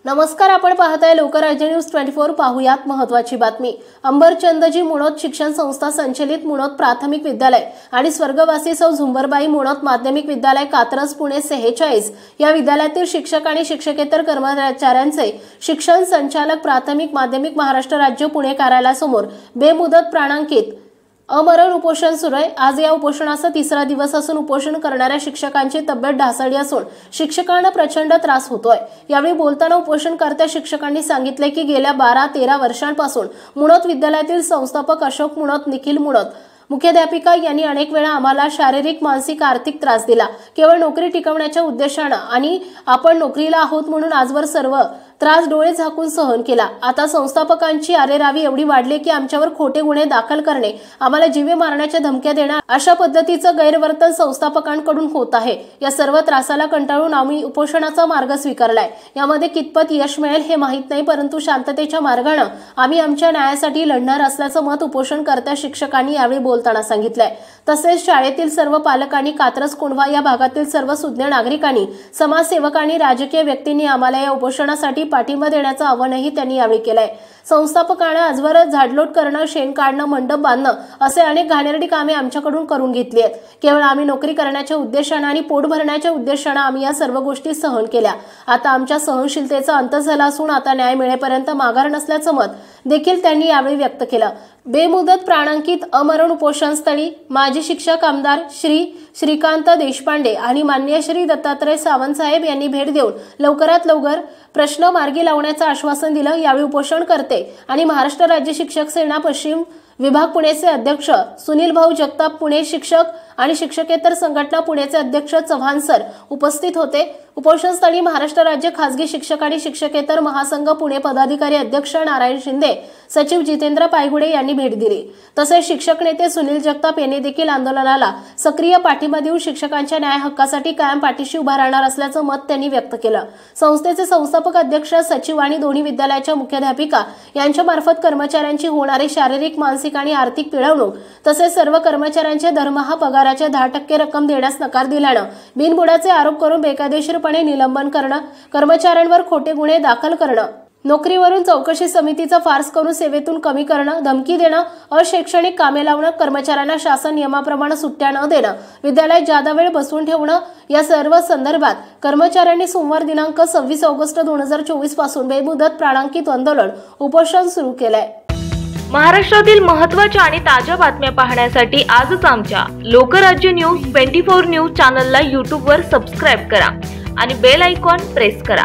नमस्कार, आपण पाहताय लोकराज्य न्यूज 24। पाहुयात महत्त्वाची बातमी। अंबरचंदजी मुणोत शिक्षण संस्था संचलित मुणोत प्राथमिक विद्यालय आणि स्वर्गवासी सौ झुंबरबाई मुणोत माध्यमिक विद्यालय कात्रज पुणे 46 या विद्यालयातील शिक्षक आणि शिक्षकेतर कर्मचाऱ्यांचे शिक्षण संचालक प्राथमिक माध्यमिक महाराष्ट्र राज्य पुणे कार्यालयासमोर बेमुदत प्राणांकित अमरण उपोषण सुरू आहे। आज या उपोषणाचा तिसरा दिवस असून उपोषण करणाऱ्या शिक्षकांची तब्येत ढासळली असून शिक्षकांना प्रचंड त्रास होतोय। यावेळी बोलताना उपोषणकर्त्या शिक्षकांनी सांगितले की गेल्या 12-13 वर्षांपासून मुणोत विद्यालयातील संस्थापक अशोक मुणोत, निखिल मुणोत, मुख्याध्यापिका यांनी अनेक वेळा आम्हाला शारीरिक, मानसिक, आर्थिक त्रास दिला। केवळ नोकरी टिकवण्याच्या उद्देशाने आणि आपण नोकरीला आहोत म्हणून आजवर सर्व त्रास डोळे झाकून सहन केला। आता संस्थापकांची अरेरावी एवढी वाढली की आमच्यावर खोटे गुन्हे दाखल करणे, आम्हाला जीवे मारण्याच्या धमक्या देणे अशा पद्धतीचं गैरवर्तन संस्थापकांकडून होत आहे। या सर्व त्रासाला कंटाळून आम्ही उपोषणाचा मार्ग स्वीकारलाय। यामध्ये कितपत यश मिळेल हे माहित नाही, परंतु शांततेच्या मार्गाने आम्ही आमच्या न्यायासाठी लढणार असल्याचं मत उपोषणकर्त्या शिक्षकांनी यावेळी बोलताना सांगितलंय। तसेच शाळेतील सर्व पालकांनी, कात्रज कोंढवा या भागातील सर्व सुज्ञ नागरिकांनी, समाजसेवकांनी, राजकीय व्यक्तींनी आम्हाला या उपोषणासाठी पाठिंबा देण्याचं आवाहनही त्यांनी यावेळी केलंय। संस्थापकांना आजवर झाडलोट करणं, शेण काढणं, मंडप बांधणं असे अनेक घाणेरडी कामे आमच्याकडून करून घेतली आहेत। केवळ आम्ही नोकरी करण्याच्या उद्देशाने आणि पोट भरण्याच्या उद्देशाने आम्ही या सर्व गोष्टी सहन केल्या। आता आमच्या सहनशीलतेचा अंत झाला असून आता न्याय मिळेपर्यंत माघार नसल्याचं मत देखील त्यांनी यावेळी व्यक्त केलं। बेमुदत प्राणांकित अमरण उपोषणस्थळी माजी शिक्षक आमदार श्रीकांत देशपांडे आणि माननीय श्री दत्तात्रय सावंत साहेब यांनी भेट देऊन लवकरात लवकर प्रश्न मार्गी लावण्याचं आश्वासन दिलं। यावेळी उपोषणकर्ते आणि महाराष्ट्र राज्य शिक्षक सेना पश्चिम विभाग पुणेचे अध्यक्ष सुनील भाऊ जगताप, पुणे शिक्षक आणि शिक्षकेतर संघटना पुणेचे अध्यक्ष चव्हाण सर उपस्थित होते। उपोषणस्थळी महाराष्ट्र राज्य खासगी शिक्षक आणि शिक्षकेतर महासंघ पुणे पदाधिकारी अध्यक्ष नारायण शिंदे, सचिव जितेंद्र पायगुडे यांनी भेट दिली। तसेच शिक्षक नेते सुनील जगताप यांनी देखील आंदोलनाला सक्रिय पाठिंबा देऊन शिक्षकांच्या न्याय हक्कासाठी कायम पाठीशी उभा राहणार असल्याचं मत त्यांनी व्यक्त केलं। संस्थेचे संस्थापक अध्यक्ष, सचिव आणि दोन्ही विद्यालयाच्या मुख्याध्यापिका यांच्या मार्फत कर्मचाऱ्यांची होणारी शारीरिक, मानसिक आणि आर्थिक पिळवणूक तसेच सर्व कर्मचाऱ्यांचे दरमहा पगाराच्या 10% रक्कम देण्यास नकार दिल्यानं बिनबुडाचे आरोप करून बेकायदेशीरपणे निलंबन करणं, कर्मचाऱ्यांवर खोटे गुन्हे दाखल करणं, नोकरीवरून चौकशी समितीचा फार्स करून सेवेतून कमी करणं, धमकी देणं, अशैक्षणिक कामे लावणं, कर्मचाऱ्यांना शासन नियमाप्रमाणे सुट्ट्या न देणं, विद्यालयात जादा वेळ बसवून ठेवणं या सर्व संदर्भात कर्मचाऱ्यांनी सोमवार दिनांक 26 ऑगस्ट 2024 पासून बेमुदत प्राणांकित आंदोलन उपोषण सुरू केलंय। महाराष्ट्रातील महत्त्वाच्या आणि ताज्या बातम्या पाहण्यासाठी आजच आमच्या लोकराज्य न्यूज 24 न्यूज चॅनलला YouTube वर सबस्क्राइब करा आणि बेल आयकॉन प्रेस करा।